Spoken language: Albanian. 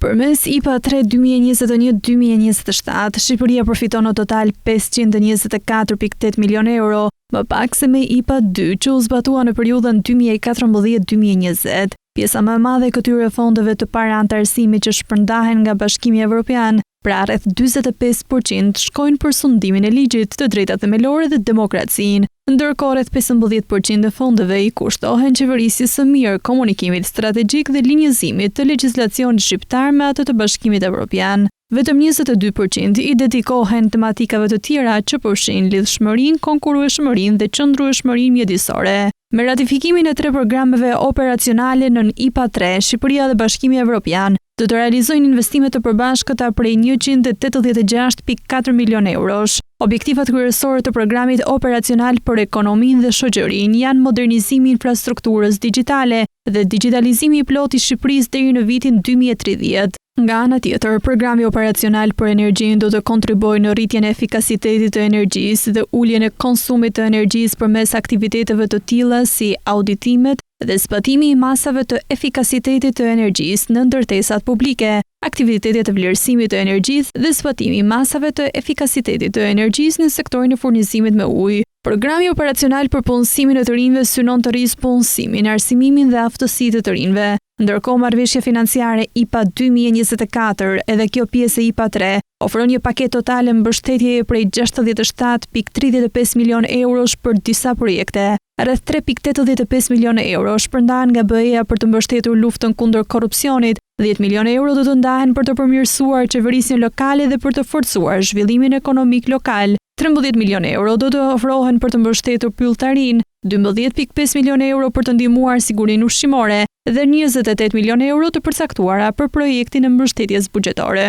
Përmes IPA 3 2021-2027, Shqipëria përfiton në total 524.8 milion euro, më pak se me IPA 2 që u zbatua në periudhën 2014-2020. Pjesa më e madhe e këtyre fondeve të parantarësimit që shpërndahen nga Bashkimi Evropian, pra rreth 45% shkojnë për sundimin e ligjit, të drejtat themelore dhe demokracinë, ndërkohë rreth 15% e fondeve i kushtohen qeverisjes së mirë, komunikimit strategjik dhe linjëzimit të legjislacionit shqiptar me atë të Bashkimit Evropian. Vetëm 22% i dedikohen tematikave të tjera që përfshin lidhshmërinë, konkurrueshmërinë dhe qëndrueshmërinë mjedisore. Me ratifikimin e 3 programeve operacionale nën IPA 3, Shqipëria dhe Bashkimi Evropian do të realizojnë investime të përbashkëta prej 186.4 milion eurosh. Objektivat kryesorë të programit operacional për ekonominë dhe shoqërinë janë modernizimi i infrastrukturës digjitale dhe digitalizimi i plotë i Shqipërisë deri në vitin 2030. Nga ana tjetër, programi operacional për energjinë do të kontribuojë në rritjen e efikasitetit të energjisë dhe uljen e konsumit të energjisë përmes aktiviteteve të tilla si auditimet dhe zbatimi i masave të efikasitetit të energjisë në ndërtesat publike, aktivitetet të vlerësimit të energjisë dhe zbatimi i masave të efikasitetit të energjisë në sektorin e furnizimit me ujë. Programi operacional për punësimin e të rinjve synon të rrisë punësimin, arsimimin dhe aftësitë të të rinjve. Ndërkohë marrëveshja financiare IPA 2024, edhe kjo pjesë e IPA 3, ofron një paketë totale mbështetjeje prej 67.35 milion eurosh për disa projekte. Rreth 3.85 milion euro shpërndahen nga BE-ja për të mbështetur luftën kundër korrupsionit, 10 milion euro do të ndahen për të përmirësuar qeverisjen lokale dhe për të forcuar zhvillimin ekonomik lokal. 13 milion euro do të ofrohen për të mbështetur pylltarinë, 12.5 milion euro për të ndihmuar sigurinë ushqimore dhe 28 milion euro të përcaktuara për projektin e mbështetjes buxhetore.